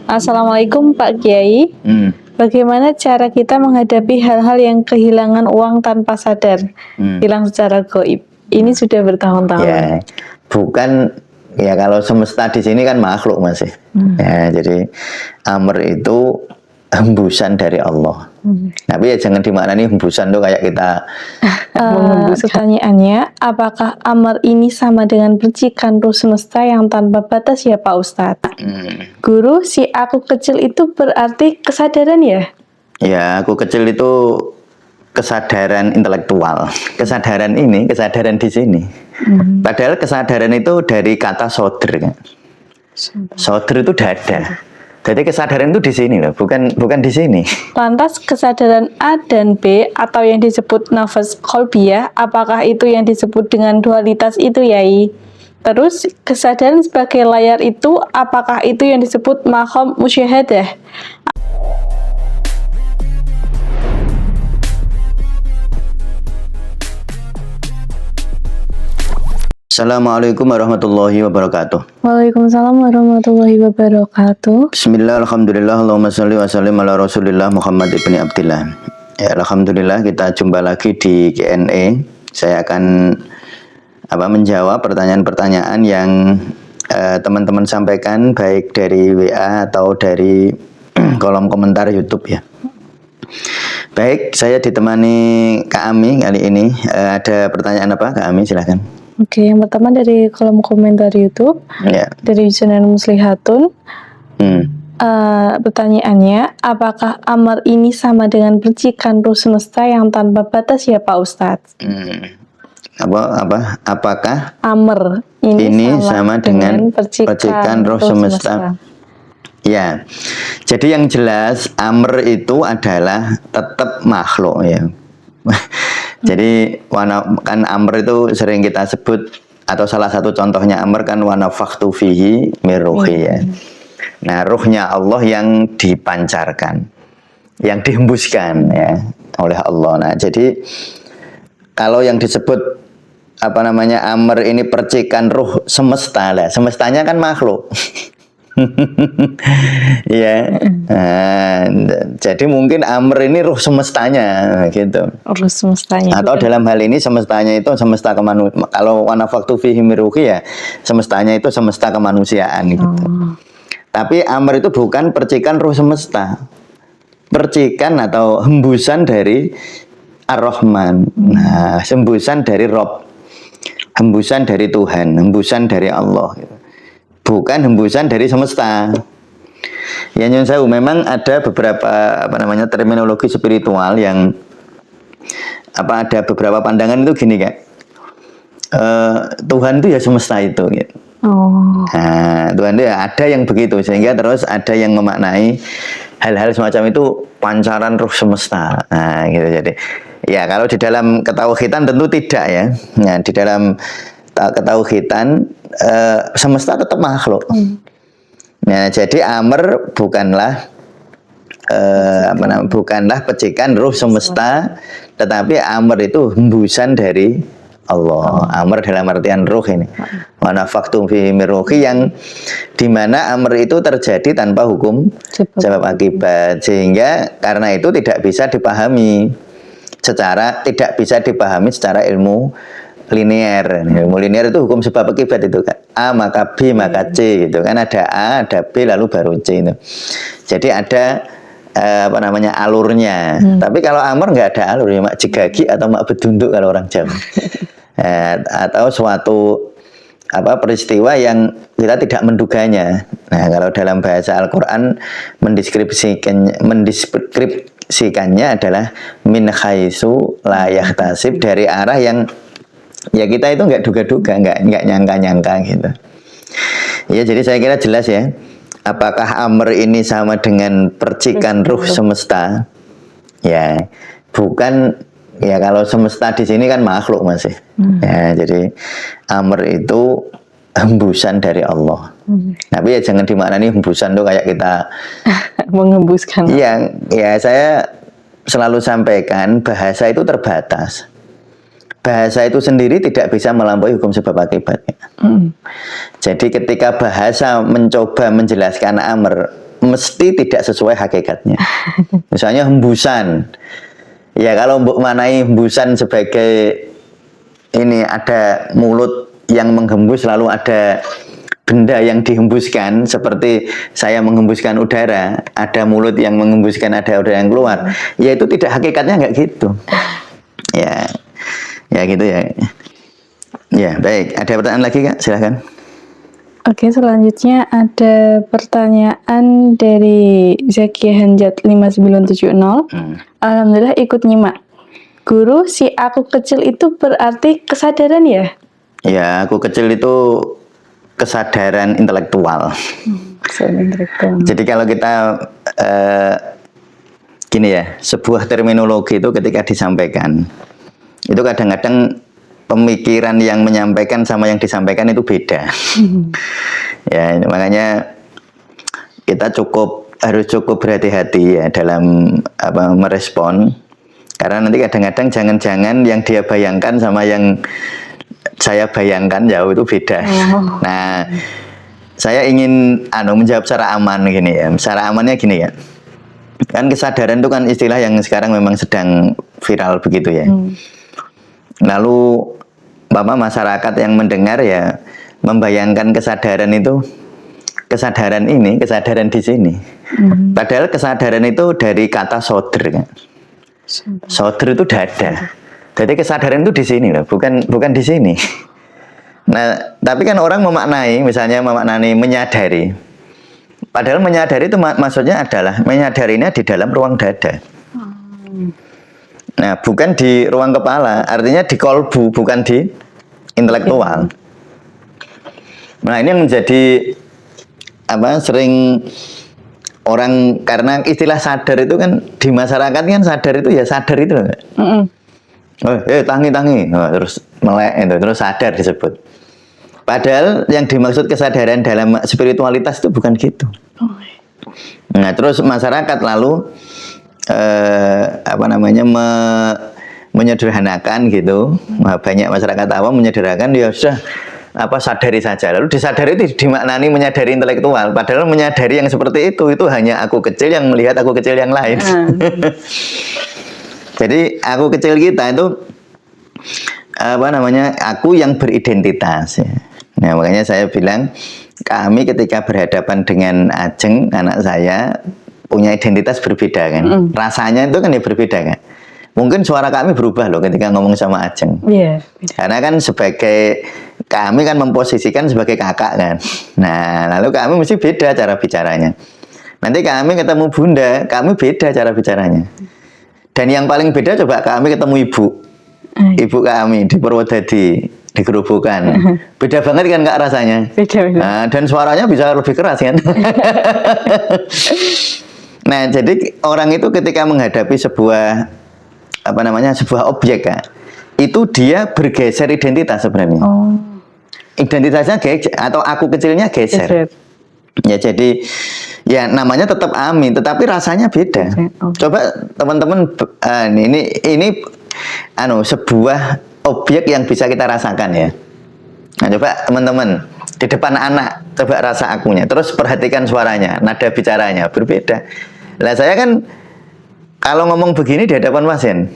Assalamualaikum Pak Kiai. Bagaimana cara kita menghadapi hal-hal yang kehilangan uang tanpa sadar, hilang secara gaib? Ini sudah bertahun-tahun. Ya, bukan ya kalau semesta di sini kan makhluk masih. Ya, jadi amr itu hembusan dari Allah. Tapi ya jangan dimaknani hembusan tuh kayak kita Pertanyaannya, apakah amr ini sama dengan percikan roh semesta yang tanpa batas ya Pak Ustadz? Guru, si aku kecil itu berarti kesadaran ya? Ya, aku kecil itu kesadaran intelektual. Kesadaran ini, kesadaran di sini. Padahal kesadaran itu dari kata sodr kan. Sodr itu dada. Jadi kesadaran itu di sini loh, bukan di sini. Lantas kesadaran A dan B atau yang disebut nafas kolbiyah, apakah itu yang disebut dengan dualitas itu Yai? Terus kesadaran sebagai layar itu, apakah itu yang disebut maqam musyahadah? Assalamualaikum warahmatullahi wabarakatuh. Waalaikumsalam warahmatullahi wabarakatuh. Bismillah, alhamdulillah, Allahumma salli wa sallim ala rasulillah Muhammad ibni Abdillah. Ya, alhamdulillah kita jumpa lagi di Q&A. Saya akan menjawab pertanyaan-pertanyaan yang teman-teman sampaikan baik dari WA atau dari kolom komentar YouTube ya. Baik, saya ditemani Kak Ami kali ini. Ada pertanyaan apa Kak Ami? Silahkan. Oke, yang pertama dari kolom komentar YouTube, dari channel Muslihatun. Pertanyaannya, apakah amr ini sama dengan percikan roh semesta yang tanpa batas ya Pak Ustadz? Apakah amr ini sama dengan percikan roh semesta? Ya, jadi yang jelas amr itu adalah tetap makhluk ya. Jadi kan amr itu sering kita sebut, atau salah satu contohnya amr kan wa nafakhtu fihi mir ruhi ya. Nah, ruhnya Allah yang dipancarkan, yang dihembuskan ya oleh Allah. Nah, jadi kalau yang disebut amr ini percikan ruh semesta lah, semestanya kan makhluk. Ya, jadi mungkin amr ini ruh semestanya gitu. Ruh semestanya. Atau dalam hal ini semestanya itu semesta kemanusiaan. Kalau wa nafakhtu fihi mir ruhi ya, semestanya itu semesta kemanusiaan gitu. Tapi amr itu bukan percikan ruh semesta, percikan atau hembusan dari Ar-Rahman. Nah, hembusan dari Rob, hembusan dari Tuhan, hembusan dari Allah gitu. Bukan hembusan dari semesta. Ya nyun sewu, memang ada beberapa terminologi spiritual yang ada beberapa pandangan itu gini kan. Tuhan itu ya semesta itu gitu. Nah, Tuhan itu ya ada yang begitu, sehingga terus ada yang memaknai hal-hal semacam itu pancaran ruh semesta. Nah, gitu. Jadi ya kalau di dalam ketauhidan tentu tidak ya. Nah, di dalam ketauhidan semesta tetap makhluk. Nah, jadi amr bukanlah bukanlah percikan ruh semesta, tetapi amr itu hembusan dari Allah. Amr dalam artian ruh ini. Wa nafakhtu fihi mir ruhi, yang dimana amr itu terjadi tanpa hukum sebab akibat, sehingga karena itu tidak bisa dipahami secara ilmu linear. Ilmu linear itu hukum sebab akibat itu kan. A maka B maka C gitu kan. Ada A, ada B lalu baru C itu. Jadi ada alurnya. Tapi kalau amr nggak ada alur, ya mak jegagi atau mak bedunduk kalau orang Jawa. Atau suatu peristiwa yang kita tidak menduganya. Nah, kalau dalam bahasa Al-Qur'an mendeskripsikannya adalah min haitsu la yahtasib, dari arah yang ya kita itu nggak duga-duga, nggak nyangka-nyangka gitu. Ya, jadi saya kira jelas ya. Apakah amr ini sama dengan percikan ruh semesta? Ya, bukan ya, kalau semesta di sini kan makhluk masih. Ya, jadi amr itu hembusan dari Allah. Tapi ya jangan dimaknani hembusan tuh kayak kita menghembuskan. Iya, ya saya selalu sampaikan bahasa itu terbatas. Bahasa itu sendiri tidak bisa melampaui hukum sebab akibatnya. Jadi ketika bahasa mencoba menjelaskan amr mesti tidak sesuai hakikatnya. Misalnya hembusan. Ya kalau mbok manai hembusan sebagai ini ada mulut yang menghembus lalu ada benda yang dihembuskan, seperti saya menghembuskan udara, ada mulut yang menghembuskan, ada udara yang keluar. Ya itu tidak, hakikatnya nggak gitu. Ya gitu ya. Ya baik, ada pertanyaan lagi Kak? Silahkan. Oke, selanjutnya ada pertanyaan dari Zakia Hanjat 5970. Alhamdulillah ikut nyimak. Guru, si aku kecil itu berarti kesadaran ya? Ya, aku kecil itu kesadaran intelektual. Jadi kalau kita gini ya, sebuah terminologi itu ketika disampaikan, itu kadang-kadang pemikiran yang menyampaikan sama yang disampaikan itu beda. Ya, makanya kita harus cukup berhati-hati ya dalam merespon, karena nanti kadang-kadang jangan-jangan yang dia bayangkan sama yang saya bayangkan jauh itu beda. Nah, saya ingin menjawab secara aman gini ya. Secara amannya gini ya. Kan kesadaran itu kan istilah yang sekarang memang sedang viral begitu ya. Lalu Bapak masyarakat yang mendengar ya membayangkan kesadaran itu, kesadaran di sini. Padahal kesadaran itu dari kata sodr kan. Sodr itu dada. Jadi kesadaran itu di sini loh, bukan di sini. Nah, tapi kan orang memaknai, misalnya memaknai menyadari. Padahal menyadari itu maksudnya adalah menyadarinya di dalam ruang dada. Nah, bukan di ruang kepala, artinya di kolbu, bukan di intelektual. Nah, ini yang menjadi sering orang, karena istilah sadar itu kan di masyarakat kan sadar itu ya sadar itu loh. Tangi, terus melek itu, terus sadar disebut. Padahal yang dimaksud kesadaran dalam spiritualitas itu bukan gitu. Nah, terus masyarakat lalu menyederhanakan gitu. Banyak masyarakat awam menyederhanakan, ya sudah sadari saja. Lalu disadari itu dimaknani menyadari intelektual. Padahal menyadari yang seperti itu hanya aku kecil yang melihat aku kecil yang lain. Jadi aku kecil kita itu aku yang beridentitas ya. Nah, makanya saya bilang kami ketika berhadapan dengan Ajeng, anak saya, punya identitas berbeda kan. Rasanya itu kan ya berbeda kan. Mungkin suara kami berubah loh ketika ngomong sama Ajeng. Karena kan sebagai kami kan memposisikan sebagai kakak kan. Nah, lalu kami mesti beda cara bicaranya. Nanti kami ketemu bunda, kami beda cara bicaranya. Dan yang paling beda coba kami ketemu ibu kami di Purwodadi, di Gerobokan. Beda banget kan Kak rasanya. Beda. Nah, dan suaranya bisa lebih keras kan. Nah, jadi orang itu ketika menghadapi sebuah sebuah objek Kak, itu dia bergeser identitas sebenarnya. Identitasnya geser, atau aku kecilnya geser. Ya, jadi ya namanya tetap Ami, tetapi rasanya beda. Coba teman-teman, ini sebuah objek yang bisa kita rasakan ya. Nah, coba teman-teman di depan anak, coba rasa akunya, terus perhatikan suaranya, nada bicaranya berbeda. Lah saya kan kalau ngomong begini di hadapan pasien.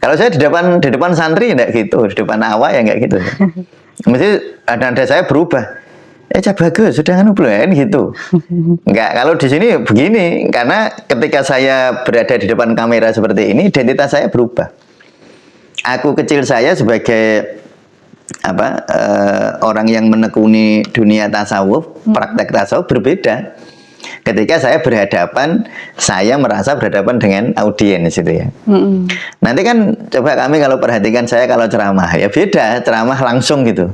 Kalau saya di depan santri enggak gitu, di depan awak ya enggak gitu. Mesti nada saya berubah. Bagus, sudah belum gitu. Enggak, kalau di sini begini, karena ketika saya berada di depan kamera seperti ini, identitas saya berubah. Aku kecil saya sebagai orang yang menekuni dunia tasawuf, praktek tasawuf berbeda. Ketika saya berhadapan, saya merasa berhadapan dengan audiens itu ya. Nanti kan coba kami kalau perhatikan saya kalau ceramah, ya beda, ceramah langsung gitu.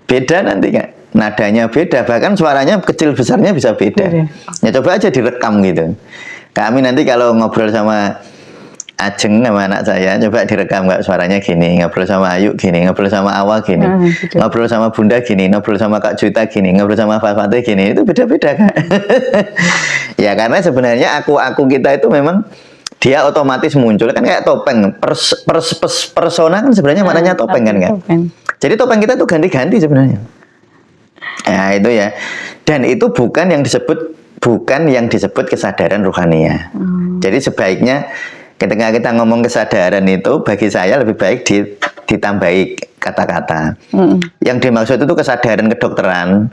Beda nanti kan. Nadanya beda, bahkan suaranya kecil besarnya bisa beda. Ya coba aja direkam gitu. Kami nanti kalau ngobrol sama Ajeng sama anak saya, coba direkam nggak suaranya gini, ngobrol sama Ayu gini, ngobrol sama Awa gini, ngobrol sama Bunda gini, ngobrol sama Kak Juita gini, ngobrol sama Pak Fatih gini, itu beda-beda Kak. Ya karena sebenarnya aku kita itu memang dia otomatis muncul kan kayak topeng. Persona kan sebenarnya maknanya topeng kan kan. Jadi topeng kita tuh ganti-ganti sebenarnya. Nah itu ya. Dan itu bukan yang disebut bukan yang disebut kesadaran rohania. Jadi sebaiknya ketika kita ngomong kesadaran itu, bagi saya lebih baik ditambahi kata-kata. Yang dimaksud itu kesadaran kedokteran.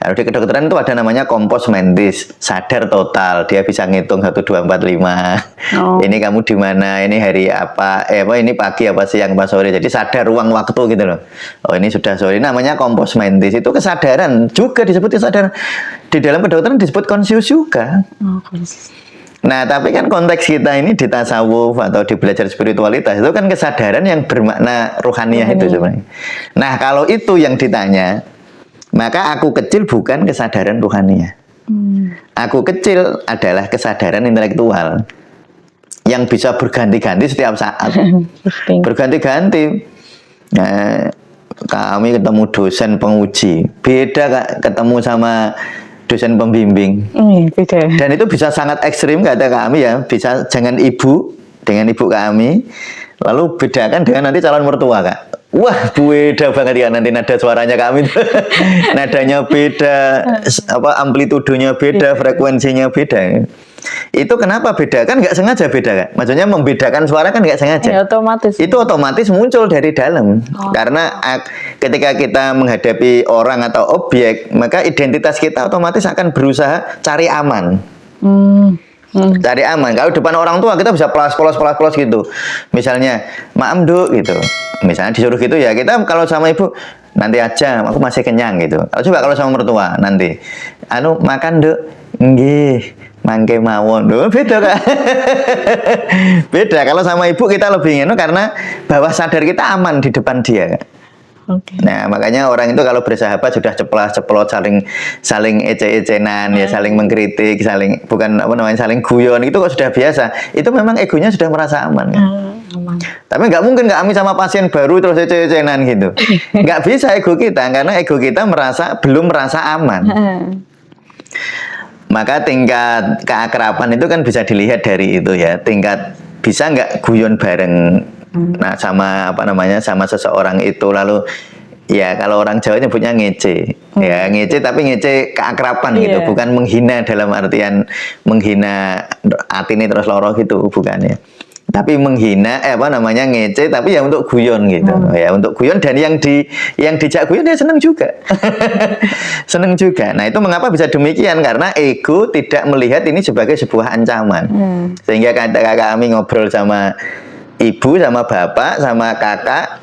Kalau di kedokteran itu ada namanya kompos mentis, sadar total, dia bisa ngitung 1, 2, 4, 5. Ini kamu di mana, ini hari apa, ini pagi apa siang apa sore. Jadi sadar ruang waktu gitu loh. Oh ini sudah sore, namanya kompos mentis. Itu kesadaran, juga disebut kesadaran. Di dalam kedokteran disebut konsius juga. Nah, tapi kan konteks kita ini di tasawuf atau di belajar spiritualitas itu kan kesadaran yang bermakna rohaniah itu sebenarnya. Nah, kalau itu yang ditanya, maka aku kecil bukan kesadaran rohaniah. Aku kecil adalah kesadaran intelektual yang bisa berganti-ganti setiap saat. Berganti-ganti. Nah, kami ketemu dosen penguji, beda Kak, ketemu sama dosen pembimbing. Beda. Dan itu bisa sangat ekstrim kata kami ya, bisa dengan ibu kami, lalu bedakan dengan nanti calon mertua Kak. Wah, beda banget ya nanti nada suaranya kami. Nadanya beda, amplitudonya beda, frekuensinya beda. Itu kenapa beda? Kan nggak sengaja beda Kak. Maksudnya membedakan suara kan nggak sengaja. Ya, otomatis. Itu otomatis muncul dari dalam. Karena ketika kita menghadapi orang atau objek, maka identitas kita otomatis akan berusaha cari aman. Cari aman. Kalau depan orang tua kita bisa polos gitu. Misalnya, maaf Duk gitu. Misalnya disuruh gitu ya, kita kalau sama ibu nanti aja, aku masih kenyang gitu. Coba kalau sama mertua nanti, makan Duk, nggih, mangke mawon. Beda Kak. Beda. Kalau sama ibu kita lebih karena bawah sadar kita aman di depan dia Kak. Nah, makanya orang itu kalau bersahabat sudah ceplos-ceplot, saling ece-ecenan, ya saling mengkritik, saling saling guyon, itu kok sudah biasa. Itu memang egonya sudah merasa aman kan? Tapi nggak mungkin kami sama pasien baru terus ece-ecenan gitu. Nggak bisa ego kita, karena ego kita belum merasa aman. Maka tingkat keakraban itu kan bisa dilihat dari itu ya, tingkat bisa nggak guyon bareng. Nah, sama sama seseorang itu, lalu ya kalau orang Jawa nyebutnya ngece. Ya, ngece tapi ngece keakraban gitu, bukan menghina dalam artian menghina atine terus loro gitu, bukan ya. Tapi menghina ngece tapi ya untuk guyon gitu. Ya, untuk guyon, dan yang dijak guyon dia senang juga. Senang juga. Nah, itu mengapa bisa demikian? Karena ego tidak melihat ini sebagai sebuah ancaman. Sehingga kakak kami ngobrol sama ibu, sama bapak, sama kakak,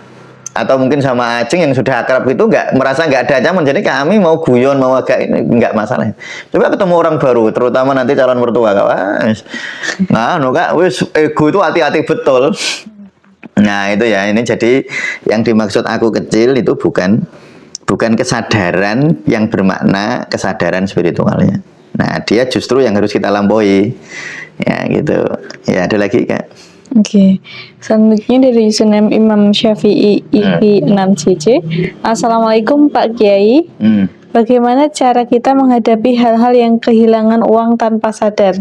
atau mungkin sama Ajeng yang sudah akrab itu merasa nggak ada ancaman. Jadi kami mau guyon, mau agak ini nggak masalah. Coba ketemu orang baru, terutama nanti calon mertua Kak. Kak, wis ego itu hati-hati betul. Nah, itu ya, ini jadi yang dimaksud aku kecil itu bukan kesadaran yang bermakna kesadaran spiritualnya. Nah, dia justru yang harus kita lampaui. Ya, gitu. Ya, ada lagi Kak. Selanjutnya dari username Imam Syafi'i IV6CC. Assalamualaikum Pak Kiai. Bagaimana cara kita menghadapi hal-hal yang kehilangan uang tanpa sadar,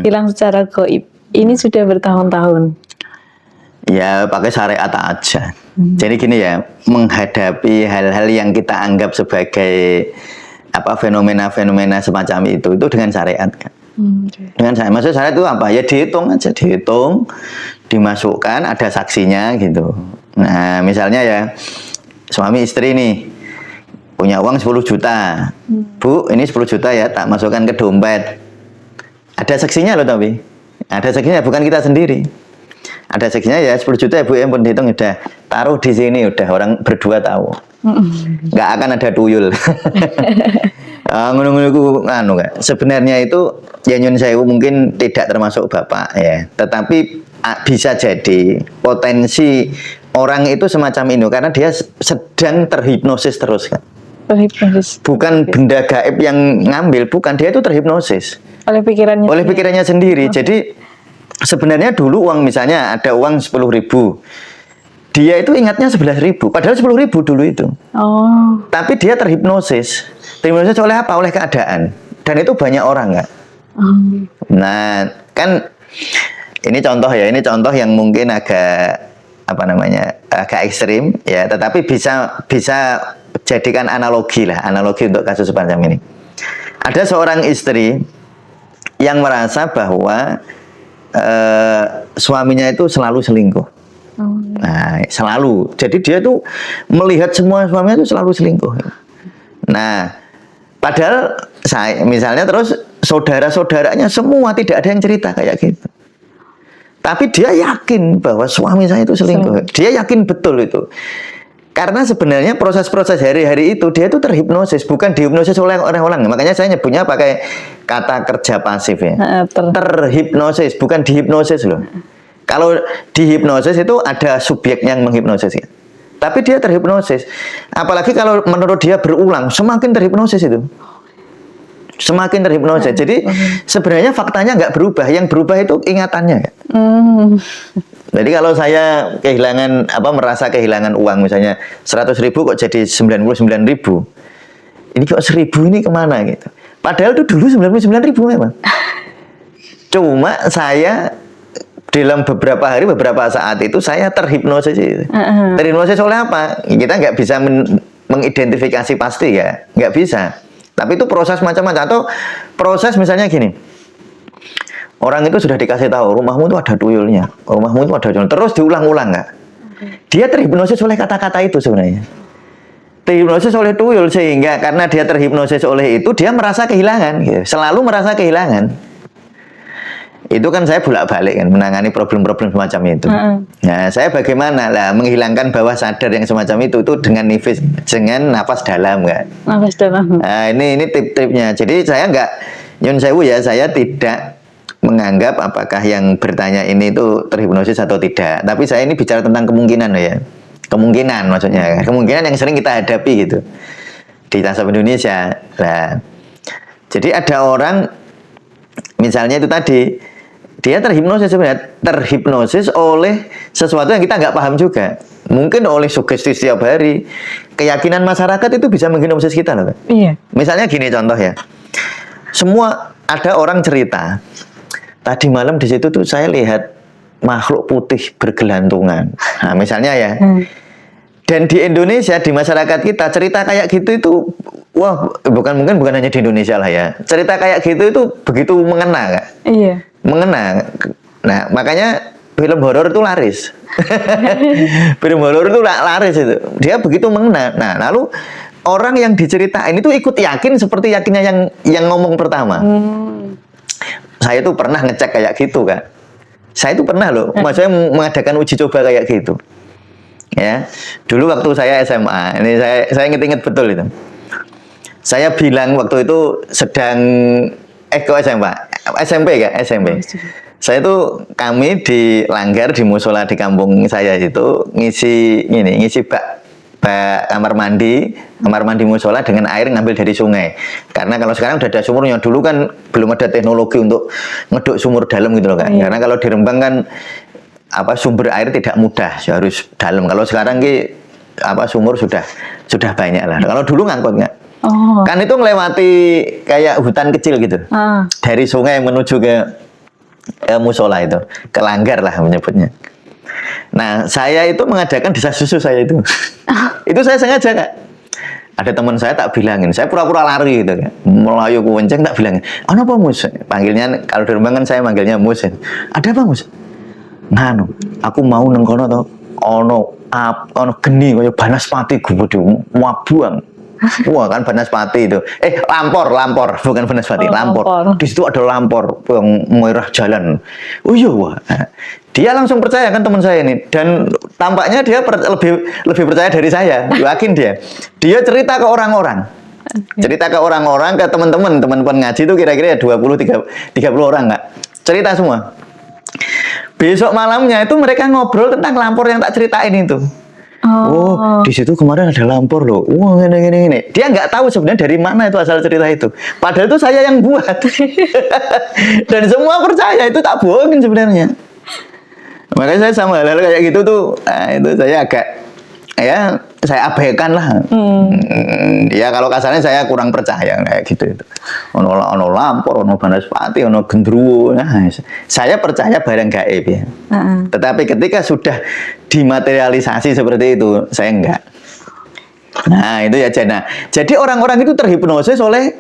hilang secara gaib? Ini sudah bertahun-tahun. Ya, pakai syariat aja. Jadi gini ya, menghadapi hal-hal yang kita anggap sebagai fenomena-fenomena semacam itu dengan syariat kan. Dengan saya, maksud saya itu apa? Ya dihitung aja, dimasukkan, ada saksinya gitu. Nah, misalnya ya, suami istri nih punya uang 10 juta. Bu, ini 10 juta ya, tak masukkan ke dompet. Ada saksinya loh, tapi ada saksinya, bukan kita sendiri. Ada saksinya ya, 10 juta ya Bu, yang pun dihitung udah taruh di sini, udah orang berdua tahu. Nggak akan ada tuyul. Sebenarnya itu ya nyun sewu mungkin tidak termasuk bapak ya, tetapi bisa jadi potensi orang itu semacam itu karena dia sedang terhipnosis terus kan. Terhipnosis. Bukan benda gaib yang ngambil, bukan, dia itu terhipnosis oleh pikirannya sendiri. Jadi sebenarnya dulu uang, misalnya ada uang 10.000, dia itu ingatnya 11.000, padahal 10.000 dulu itu. Tapi dia terhipnosis oleh apa? Oleh keadaan. Dan itu banyak orang nggak? Nah, kan ini contoh ya, ini contoh yang mungkin agak agak ekstrim ya, tetapi bisa jadikan analogi untuk kasus semacam ini. Ada seorang istri yang merasa bahwa suaminya itu selalu selingkuh. Nah, selalu. Jadi dia tuh melihat semua suaminya itu selalu selingkuh. Nah, padahal saya misalnya terus saudara-saudaranya semua tidak ada yang cerita kayak gitu. Tapi dia yakin bahwa suami saya itu selingkuh. Dia yakin betul itu. Karena sebenarnya proses-proses hari-hari itu dia itu terhipnosis, bukan dihipnosis oleh orang-orang. Makanya saya nyebutnya pakai kata kerja pasif ya. Terhipnosis, bukan dihipnosis loh. Kalau dihipnosis itu ada subjek yang menghipnosis ya. Tapi dia terhipnosis. Apalagi kalau menurut dia berulang, semakin terhipnosis itu. Semakin terhipnosis. Jadi sebenarnya faktanya nggak berubah. Yang berubah itu ingatannya. Jadi kalau saya merasa kehilangan uang misalnya 100.000 kok jadi 99.000. Ini kok 1.000 ini kemana gitu. Padahal itu dulu 99.000 memang. Cuma saya dalam beberapa hari, beberapa saat itu saya terhipnosis. Terhipnosis oleh apa? Kita nggak bisa mengidentifikasi pasti ya, nggak bisa. Tapi itu proses macam-macam. Atau proses misalnya gini, orang itu sudah dikasih tahu rumahmu itu ada tuyulnya, rumahmu itu ada tuyul. Terus diulang-ulang nggak? Dia terhipnosis oleh kata-kata itu sebenarnya. Terhipnosis oleh tuyul sehingga karena dia terhipnosis oleh itu dia merasa kehilangan, gitu. Selalu merasa kehilangan. Itu kan saya bolak-balik kan menangani problem-problem semacam itu. Nah, saya bagaimana lah menghilangkan bawah sadar yang semacam itu dengan nafas dalam kan. Nafas dalam. Nah, ini tip-tipnya. Jadi saya nggak nyun sewu ya, saya tidak menganggap apakah yang bertanya ini itu terhipnosis atau tidak. Tapi saya ini bicara tentang kemungkinan ya. Kemungkinan maksudnya. Kemungkinan yang sering kita hadapi gitu di tasawuf Indonesia. Nah, jadi ada orang misalnya itu tadi dia terhipnosis sebenarnya, terhipnosis oleh sesuatu yang kita nggak paham juga. Mungkin oleh sugesti setiap hari. Keyakinan masyarakat itu bisa menghipnosis kita loh. Iya. Misalnya gini contoh ya. Semua ada orang cerita. Tadi malam di situ tuh saya lihat makhluk putih bergelantungan. Nah, misalnya ya. Dan di Indonesia, di masyarakat kita cerita kayak gitu itu wah, bukan hanya di Indonesia lah ya. Cerita kayak gitu itu begitu mengena, Kak. Iya. Mengena. Nah, makanya film horor itu laris. Film horor itu laris itu. Dia begitu mengena. Nah, lalu orang yang diceritain itu ikut yakin seperti yakinnya yang ngomong pertama. Saya tuh pernah ngecek kayak gitu, Kak. Saya itu pernah loh, maksudnya mengadakan uji coba kayak gitu. Ya. Dulu waktu saya SMA, ini saya inget-inget betul itu. Saya bilang waktu itu sedang kok SMP kan? SMP. Saya tuh kami di Langgar di musola di kampung saya itu ngisi bak kamar mandi musola dengan air ngambil dari sungai. Karena kalau sekarang udah ada sumurnya, dulu kan belum ada teknologi untuk ngeduk sumur dalam gitu loh kan. Karena kalau di Rembang kan sumber air tidak mudah, harus dalam. Kalau sekarang sumur sudah banyak lah. Kalau dulu ngangkut nggak? Kan itu melewati kayak hutan kecil gitu. Dari sungai menuju ke musola itu, ke Langgar lah menyebutnya. Nah, saya itu mengadakan desas susu saya itu. Itu saya sengaja, Kak. Ada teman saya tak bilangin, saya pura-pura lari gitu kan. Melayu kewenceng tak bilangin. Apa Mus? Panggilnya kalau di Rembang kan saya manggilnya Mus. Ada apa Mus? Nganu, aku mau nang kono to ono geni kaya Banaspati gede mabuang. Wah kan Banaspati itu. Lampor, bukan Banaspati, lampor. Di situ ada lampor yang merah jalan. Oh iya, wah. Dia langsung percaya kan teman saya ini, dan tampaknya dia lebih percaya dari saya. Yakin dia. Dia cerita ke orang-orang. Cerita ke orang-orang, ke teman-teman ngaji itu kira-kira 20-30 orang enggak. Cerita semua. Besok malamnya itu mereka ngobrol tentang lampor yang tak ceritain itu. Oh, di situ kemarin ada lampor loh. Wah, ini. Dia nggak tahu sebenarnya dari mana itu asal cerita itu. Padahal itu saya yang buat. Dan semua percaya, itu tak bohongin sebenarnya. Makanya saya sama hal-hal kayak gitu tuh, itu saya agak saya abaikan lah. Ya kalau kasarnya saya kurang percaya kayak gitu itu. Ono lampor, ono Banaspati, ono gendruwo. Nah, saya percaya barang gaib ya. Tetapi ketika sudah dimaterialisasi seperti itu, saya enggak. Nah, itu ya Jana. Jadi orang-orang itu terhipnosis oleh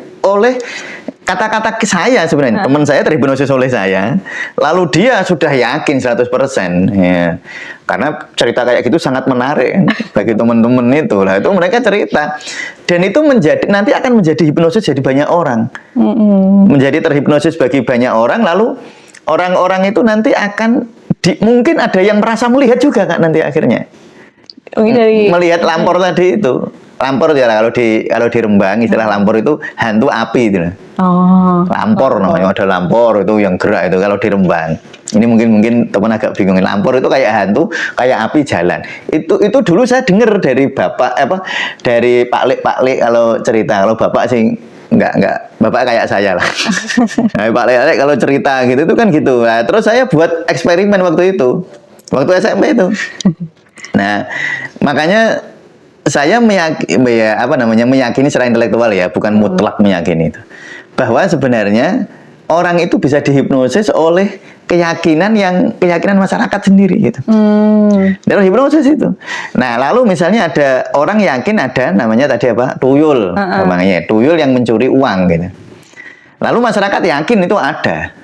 kata-kata saya sebenarnya, teman saya terhipnosis oleh saya, lalu dia sudah yakin 100%, ya. Karena cerita kayak gitu sangat menarik bagi teman-teman itu. Lah itu mereka cerita, dan itu nanti akan menjadi hipnosis jadi banyak orang, menjadi terhipnosis bagi banyak orang, lalu orang-orang itu nanti akan mungkin ada yang merasa melihat juga Kak nanti akhirnya. Melihat lampor tadi itu. Lampor ya kalau di Rembang istilah lampor itu hantu api itu. Lampor yang ada lampor itu yang gerak itu kalau di Rembang. Ini mungkin teman agak bingung. Lampor itu kayak hantu, kayak api jalan. Itu dulu saya dengar dari bapak dari Pak Lek kalau cerita. Kalau bapak sih enggak bapak kayak saya lah. Nah, Pak Lek kalau cerita gitu itu kan gitu. Nah, terus saya buat eksperimen waktu SMP itu. Nah, makanya saya meyakini secara intelektual ya, bukan mutlak meyakini itu, bahwa sebenarnya orang itu bisa dihipnosis oleh keyakinan masyarakat sendiri gitu. Dalam hipnosis itu. Nah, lalu misalnya ada orang yakin ada namanya tadi tuyul, namanya tuyul yang mencuri uang gitu. Lalu masyarakat yakin itu ada.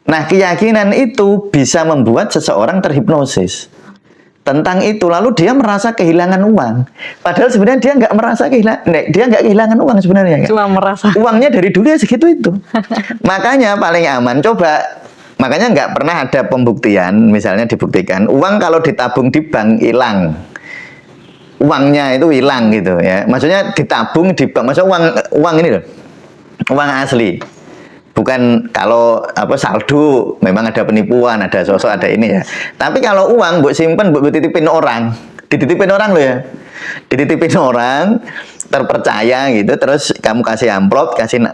Nah, keyakinan itu bisa membuat seseorang terhipnosis tentang itu, lalu dia merasa kehilangan uang. Padahal sebenarnya dia nggak kehilangan uang sebenarnya. Cuma merasa uangnya dari dulu ya segitu itu. Makanya paling aman makanya nggak pernah ada pembuktian, misalnya dibuktikan uang kalau ditabung di bank hilang, uangnya itu hilang gitu ya. Maksudnya ditabung di bank, maksudnya uang ini loh, uang asli. Bukan kalau saldo memang ada penipuan, ada sosok, ada ini ya. Tapi kalau uang buat simpen, buat dititipin orang loh ya. Dititipin orang terpercaya gitu, terus kamu kasih amplop, kasih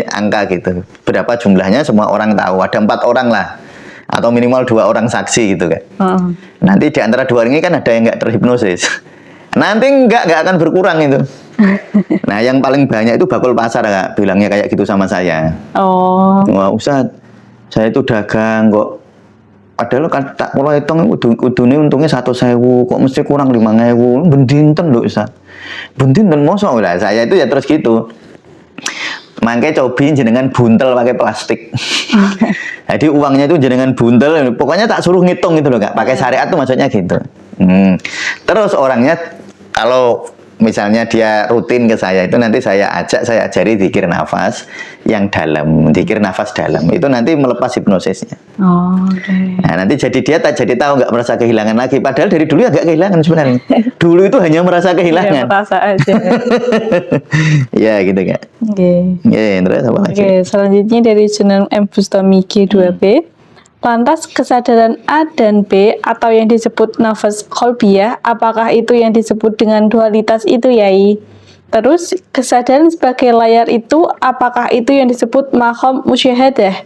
angka gitu. Berapa jumlahnya semua orang tahu, ada 4 orang lah. Atau minimal 2 orang saksi gitu kan. Nanti di antara 2 orang ini kan ada yang nggak terhipnosis. Nanti nggak akan berkurang itu. Nah, yang paling banyak itu bakul pasar Kak, bilangnya kayak gitu sama saya. Wah, Ustaz, saya itu dagang kok. Padahal kan tak mulai hitung udune untungnya 1.000, kok mesti kurang 5.000. Bendinten lho Ustaz. Bendinten mosok lah. Saya itu ya terus gitu. Makanya cobain jenengan buntel pakai plastik. Jadi uangnya itu jenengan buntel, pokoknya tak suruh ngitung gitu loh Kak. Pakai syariat tuh maksudnya gitu. Terus orangnya kalau misalnya dia rutin ke saya itu nanti saya ajari zikir nafas yang dalam, zikir nafas dalam itu nanti melepas hipnosisnya. Nah, nanti dia tak jadi tahu, nggak merasa kehilangan lagi. Padahal dari dulu ya nggak kehilangan sebenarnya. Dulu itu hanya merasa kehilangan. Merasa aja. Ya gitu Kak. Terus apa lagi? Selanjutnya dari channel M Bustami G2B. Lantas kesadaran A dan B atau yang disebut nafas kolbiyah, apakah itu yang disebut dengan dualitas itu Yai? Terus kesadaran sebagai layar itu, apakah itu yang disebut maqam musyahadah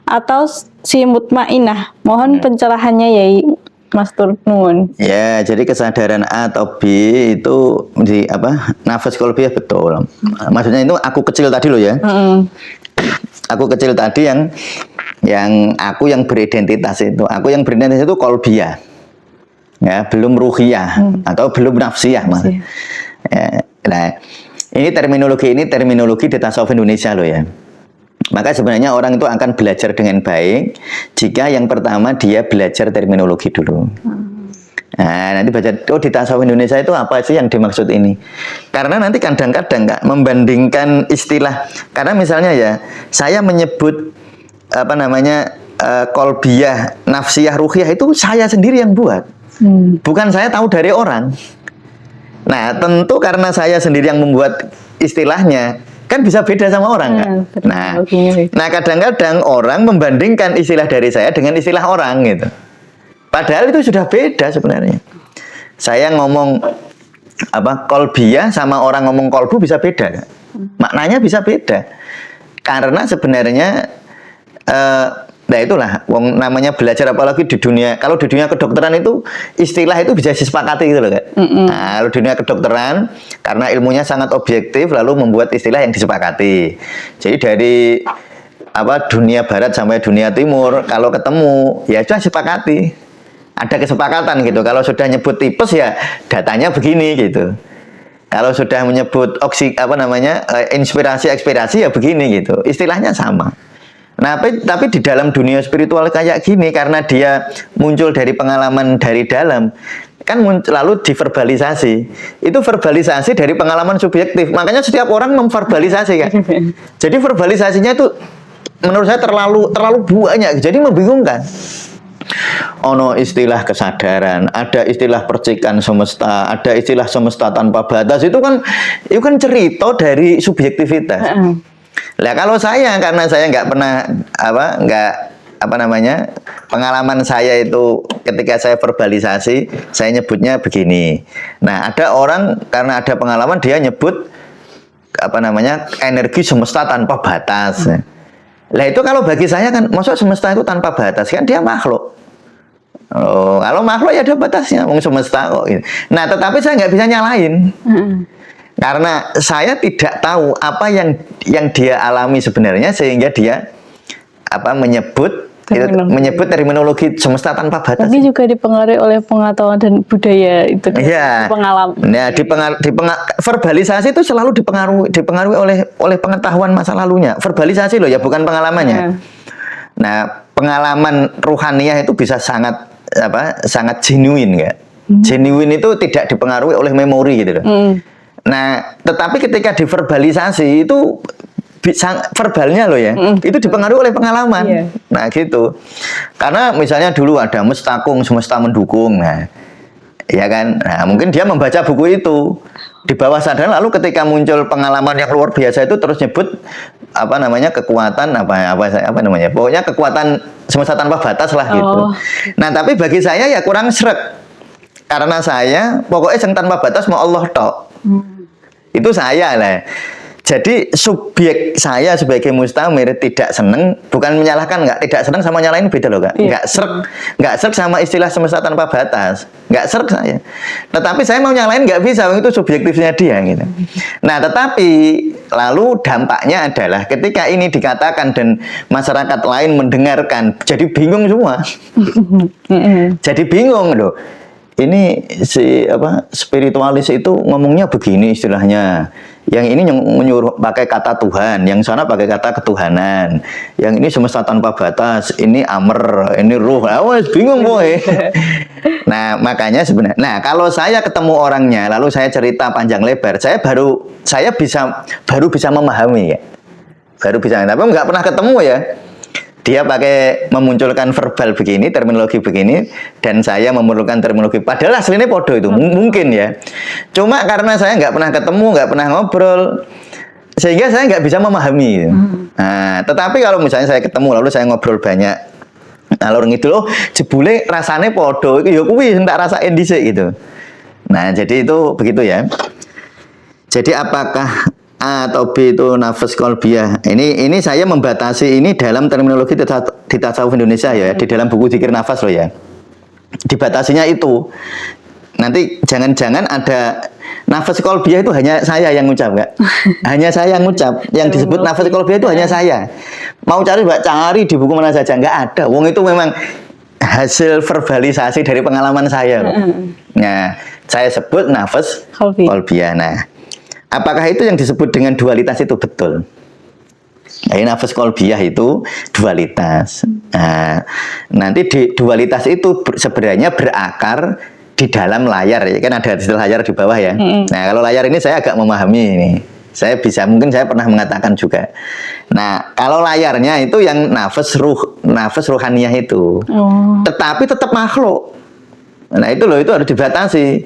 atau si mutmainah? Mohon pencerahannya Yai, Mas Nuwun. Ya, jadi kesadaran A atau B itu di nafas kolbiyah betul. Maksudnya itu aku kecil tadi loh ya. Aku kecil tadi yang aku yang beridentitas itu. Aku yang beridentitas itu kolbiyah. Ya, belum ruhiyah atau belum nafsiyah Mas. Ya, nah, ini terminologi di tasawuf Indonesia loh ya. Maka sebenarnya orang itu akan belajar dengan baik jika yang pertama dia belajar terminologi dulu. Nah, nanti baca di tasawuf Indonesia itu apa sih yang dimaksud ini? Karena nanti kadang-kadang Kak membandingkan istilah. Karena misalnya ya, saya menyebut kolbiyah, nafsiyah, ruhiyah itu saya sendiri yang buat. Bukan saya tahu dari orang. Nah, tentu karena saya sendiri yang membuat istilahnya, kan bisa beda sama orang kan. Nah, kadang-kadang orang membandingkan istilah dari saya dengan istilah orang gitu. Padahal itu sudah beda sebenarnya. Saya ngomong kolbiyah sama orang ngomong kolbu bisa beda kan? Maknanya bisa beda. Karena sebenarnya nah itulah namanya belajar, apalagi di dunia, kalau di dunia kedokteran itu istilah itu bisa disepakati gitu loh Kak. Nah, kalau dunia kedokteran karena ilmunya sangat objektif lalu membuat istilah yang disepakati. Jadi dari dunia barat sampai dunia timur kalau ketemu ya sudah disepakati. Ada kesepakatan gitu. Kalau sudah nyebut tipes ya datanya begini gitu. Kalau sudah menyebut inspirasi ekspirasi ya begini gitu. Istilahnya sama. Nah, tapi di dalam dunia spiritual kayak gini karena dia muncul dari pengalaman dari dalam kan lalu diverbalisasi. Itu verbalisasi dari pengalaman subjektif. Makanya setiap orang memverbalisasi kan. Jadi verbalisasinya itu menurut saya terlalu banyak. Jadi membingungkan. Ono istilah kesadaran, ada istilah percikan semesta, ada istilah semesta tanpa batas. Itu kan cerita dari subjektivitas. Lah kalau saya karena saya nggak pernah pengalaman saya itu ketika saya verbalisasi, saya nyebutnya begini. Nah, ada orang karena ada pengalaman dia nyebut energi semesta tanpa batas. Lah itu kalau bagi saya kan, maksud semesta itu tanpa batas kan dia makhluk. Oh, kalau makhluk ya ada batasnya, wong semesta kok. Nah, tetapi saya nggak bisa nyalain, karena saya tidak tahu apa yang dia alami sebenarnya sehingga dia menyebut terminologi semesta tanpa batas. Tapi juga dipengaruhi oleh pengetahuan dan budaya itu. Iya. Pengalaman. Nah, verbalisasi itu selalu dipengaruhi oleh pengetahuan masa lalunya. Verbalisasi loh ya, bukan pengalamannya. Nah, pengalaman ruhaniyah itu bisa sangat genuine ya. Genuine itu tidak dipengaruhi oleh memori gitu loh. Nah, tetapi ketika diverbalisasi itu verbalnya loh ya, itu dipengaruhi oleh pengalaman. Nah gitu. Karena misalnya dulu ada Mestakung semesta mendukung, nah, ya kan. Nah mungkin dia membaca buku itu di bawah sadar, lalu ketika muncul pengalaman yang luar biasa itu terus nyebut kekuatan pokoknya kekuatan semesta tanpa batas lah gitu. Nah tapi bagi saya ya kurang sreg, karena saya pokoknya yang tanpa batas mau Allah tok. Itu saya lah. Jadi subjek saya sebagai mustamir tidak seneng, bukan menyalahkan, tidak seneng sama nyalain beda loh kak. Nggak serg sama istilah semesta tanpa batas, nggak serg saya. Tetapi saya mau nyalain nggak bisa, itu subjektifnya dia gitu. Nah tetapi lalu dampaknya adalah ketika ini dikatakan dan masyarakat lain mendengarkan, jadi bingung semua. Jadi bingung loh. Ini spiritualis itu ngomongnya begini istilahnya. Yang ini menyuruh pakai kata Tuhan, yang sana pakai kata ketuhanan. Yang ini semesta tanpa batas, ini amr, ini ruh. Bingung boy. Nah, makanya sebenarnya. Nah, kalau saya ketemu orangnya, lalu saya cerita panjang lebar, saya baru bisa memahami ya. Baru bisa, tapi nggak pernah ketemu ya. Dia pakai memunculkan verbal begini, terminologi begini, dan saya memerlukan terminologi. Padahal aslinya podo itu, mungkin ya. Cuma karena saya nggak pernah ketemu, nggak pernah ngobrol, sehingga saya nggak bisa memahami. Nah, tetapi kalau misalnya saya ketemu, lalu saya ngobrol banyak, alur ngidul, jebule rasanya podo, itu ya kuwi tak rasain dhisik gitu. Nah, jadi itu begitu ya. Jadi apakah A atau B itu nafas kolbiyah. Ini saya membatasi ini dalam terminologi di tasawuf Indonesia ya, di dalam buku Zikir Nafas loh ya. Dibatasinya itu. Nanti jangan-jangan ada nafas kolbiyah itu hanya saya yang ngucap, Kak. Hanya saya yang ngucap. Yang disebut nafas kolbiyah itu hanya saya. Mau cari di buku mana saja, nggak ada. Wong itu memang hasil verbalisasi dari pengalaman saya. Nah, saya sebut nafas kolbiyah. Nah, apakah itu yang disebut dengan dualitas itu betul? Nah, nafas kolbiyah itu dualitas. Nah, nanti di dualitas itu sebenarnya berakar di dalam layar ya, kan ada istilah layar di bawah ya. Nah, kalau layar ini saya agak memahami ini. Mungkin saya pernah mengatakan juga. Nah, kalau layarnya itu yang nafas ruhaniyah itu. Tetapi tetap makhluk. Nah, itu harus dibatasi.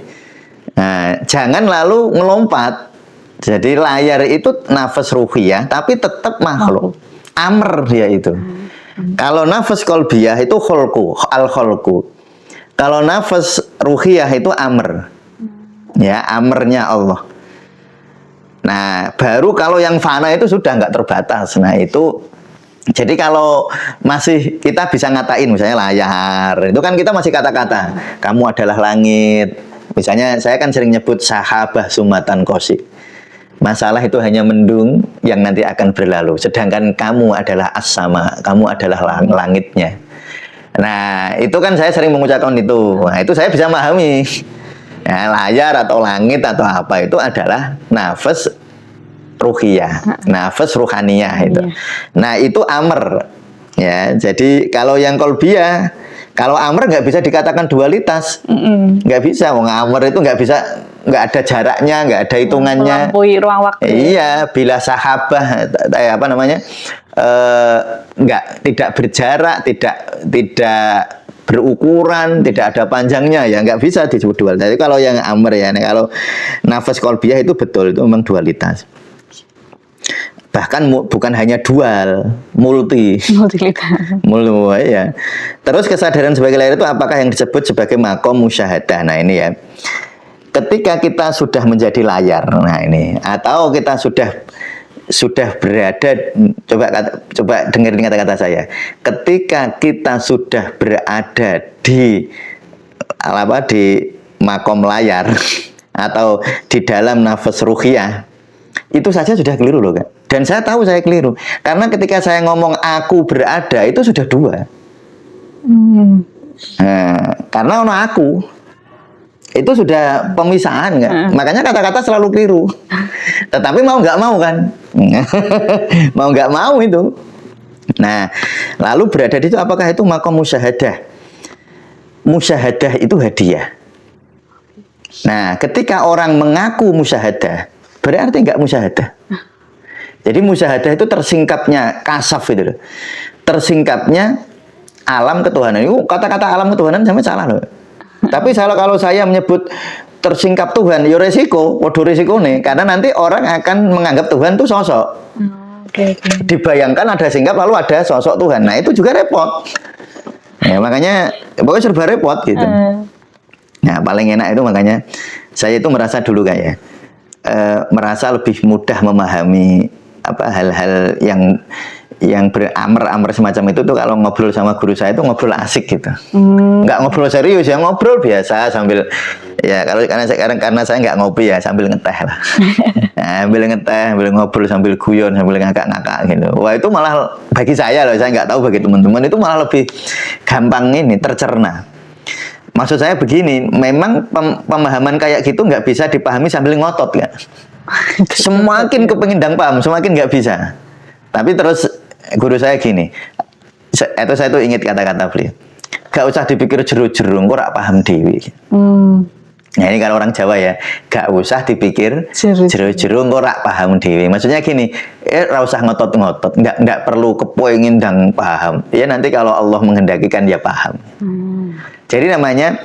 Nah, jangan lalu ngelompat. Jadi layar itu nafas ruhiyah tapi tetap makhluk. Amr dia itu. Kalau nafas kolbiyah itu al-kholku. Kalau nafas ruhiyah itu amr. Ya, amrnya Allah. Nah, baru kalau yang fana itu sudah nggak terbatas. Nah, itu jadi kalau masih kita bisa ngatain misalnya layar, itu kan kita masih kata-kata. Kamu adalah langit. Misalnya saya kan sering nyebut sahabah sumatan qosik. Masalah itu hanya mendung yang nanti akan berlalu. Sedangkan kamu adalah as-sama, kamu adalah langitnya. Nah, itu kan saya sering mengucapkan itu. Nah, itu saya bisa memahami. Nah, layar atau langit atau apa itu adalah nafas ruhiyah, nafas ruhaniyah itu. Nah, itu amr. Ya, jadi kalau yang kolbiyah, kalau amr nggak bisa dikatakan dualitas, nggak bisa. Wong amr itu nggak bisa, nggak ada jaraknya, nggak ada hitungannya. Melampaui ruang waktu. Iya, bila sahabah, apa namanya, tidak berjarak, tidak berukuran, tidak ada panjangnya, ya nggak bisa disebut dual. Jadi kalau yang amr ya, kalau nafas kolbiyah itu betul, itu memang dualitas. Bahkan bukan hanya dual, multi ya. Terus kesadaran sebagai layar itu apakah yang disebut sebagai makom musyahadah? Nah ini ya, ketika kita sudah menjadi layar, nah ini, atau kita sudah berada, coba dengerin kata-kata saya. Ketika kita sudah berada di makom layar atau di dalam nafas ruhiyah, itu saja sudah keliru loh, Kak. Dan saya tahu saya keliru karena ketika saya ngomong aku berada itu sudah dua. Nah, karena ono aku itu sudah pemisahan, nggak? Makanya kata-kata selalu keliru. Tetapi mau nggak mau kan, mau nggak mau itu. Nah, lalu berada di situ apakah itu makom musyahadah? Musyahadah itu hadiah. Nah, ketika orang mengaku musyahadah, berarti nggak musyahadah. Jadi musyahadah itu tersingkapnya kasaf itu loh. Tersingkapnya alam ketuhanan. Itu kata-kata alam ketuhanan sama salah loh. Tapi kalau saya menyebut tersingkap Tuhan, ya resiko, waduh resiko nih. Karena nanti orang akan menganggap Tuhan itu sosok. Dibayangkan ada singkap lalu ada sosok Tuhan. Nah itu juga repot. Ya, makanya pokoknya serba repot gitu. Nah paling enak itu makanya saya itu merasa dulu kayak merasa lebih mudah memahami hal-hal yang beramr-amr semacam itu tuh kalau ngobrol sama guru saya itu ngobrol asik gitu. Nggak ngobrol serius ya, ngobrol biasa sambil ya karena saya nggak ngopi ya sambil ngeteh lah. Nah, sambil ngeteh, sambil ngobrol, sambil guyon, sambil ngakak-ngakak gitu. Wah itu malah bagi saya loh, saya nggak tahu bagi teman-teman itu malah lebih gampang ini tercerna. Maksud saya begini, memang pemahaman kayak gitu nggak bisa dipahami sambil ngotot kan. Semakin kepengin paham, semakin nggak bisa. Tapi terus guru saya gini, itu saya tuh ingat kata-kata beliau, gak usah dipikir jeru-jeru, kok rak paham dewi. Nah ini kalau orang Jawa ya, gak usah dipikir jeru-jeru, kok rak paham dewi. Maksudnya gini, gak usah ngotot-ngotot, nggak perlu kepoingin dan paham. Ya nanti kalau Allah menghendakikan ya paham. Jadi namanya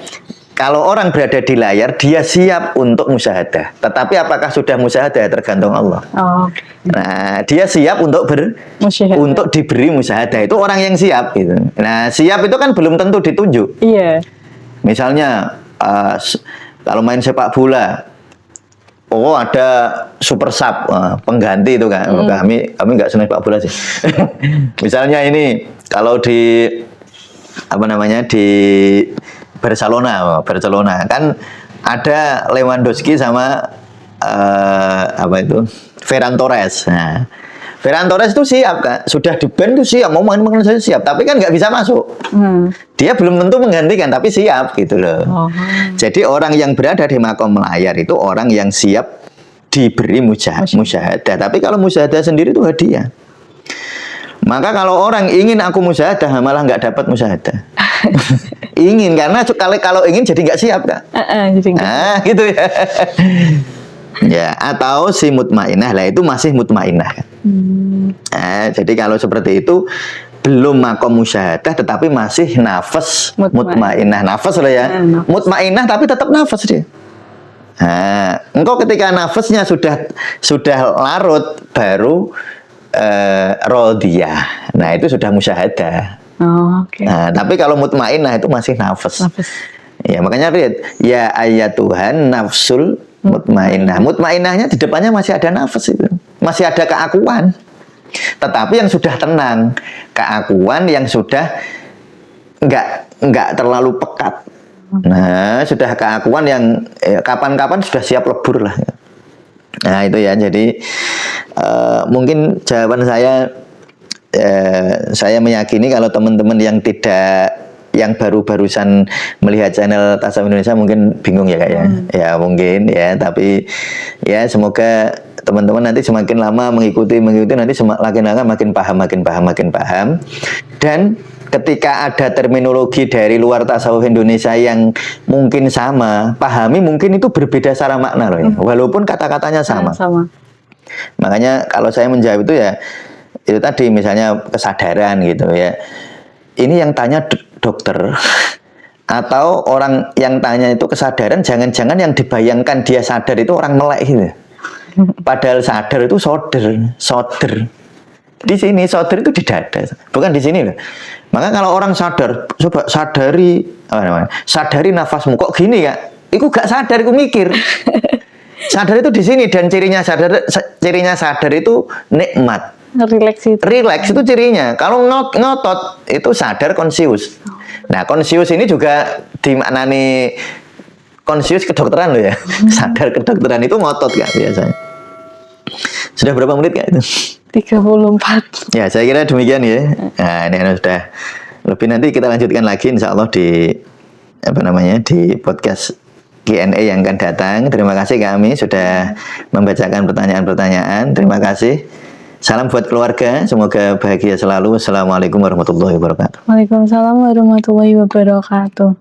kalau orang berada di layar, dia siap untuk musyahadah. Tetapi apakah sudah musyahadah tergantung Allah. Nah, dia siap untuk untuk diberi musyahadah. Itu orang yang siap gitu. Nah, siap itu kan belum tentu ditunjuk. Iya. Misalnya kalau main sepak bola, oh ada super sub, pengganti itu kan. Kami nggak senang sepak bola sih. Misalnya ini kalau di di Barcelona kan ada Lewandowski sama Ferran Torres. Nah, Ferran Torres itu siap kan, sudah di band itu siap, mau main saja siap, tapi kan nggak bisa masuk. Dia belum tentu menggantikan, tapi siap gitu loh. Jadi orang yang berada di makom layar itu orang yang siap diberi musyahadah. Tapi kalau musyahadah sendiri itu hadiah. Maka kalau orang ingin aku musyahadah malah nggak dapat musyahadah. Ingin karena kalau ingin jadi nggak siap kan? Gitu ya. Ya atau si mutmainah lah itu masih mutmainah. Jadi kalau seperti itu belum makom musyahadah tetapi masih nafas mutmainah. Nafas lah ya. Mutmainah tapi tetap nafas dia. Engkau ketika nafasnya sudah larut baru rodiyah. Nah itu sudah musyahadah. Nah, tapi kalau mutmainah itu masih nafas. Ya makanya ya ayat Tuhan nafsul mutmainah. Mutmainahnya di depannya masih ada nafas itu, masih ada keakuan. Tetapi yang sudah tenang, keakuan yang sudah nggak terlalu pekat. Nah sudah keakuan yang kapan-kapan sudah siap lebur lah. Nah itu ya, jadi mungkin jawaban saya meyakini kalau teman-teman yang yang barusan melihat channel Tasawuf Indonesia mungkin bingung ya Kak ya. Ya mungkin ya, tapi ya semoga teman-teman nanti semakin lama mengikuti nanti makin paham. Dan ketika ada terminologi dari luar tasawuf Indonesia yang mungkin sama, pahami mungkin itu berbeda secara makna loh ya. Walaupun kata-katanya sama. Makanya kalau saya menjawab itu ya itu tadi misalnya kesadaran gitu ya. Ini yang tanya dokter atau orang yang tanya itu kesadaran, jangan-jangan yang dibayangkan dia sadar itu orang melek gitu. Padahal sadar itu soder. Di sini soder itu di dada, bukan di sini loh. Maka kalau orang sadar, coba sadari nafasmu kok gini Kak? Iku gak sadar, iku mikir. Sadar itu di sini, dan cirinya sadar itu nikmat. Relax itu cirinya. Kalau ngotot itu sadar konsius. Nah, konsius ini juga dimaknani konsius kedokteran loh ya. Sadar kedokteran itu ngotot Kak biasanya. Sudah berapa menit Kak itu? 34. Ya, saya kira demikian ya. Nah, ini sudah lebih, nanti kita lanjutkan lagi insya Allah di di podcast Q&A yang akan datang. Terima kasih kami sudah membacakan pertanyaan-pertanyaan. Terima kasih. Salam buat keluarga, semoga bahagia selalu. Assalamualaikum warahmatullahi wabarakatuh. Waalaikumsalam warahmatullahi wabarakatuh.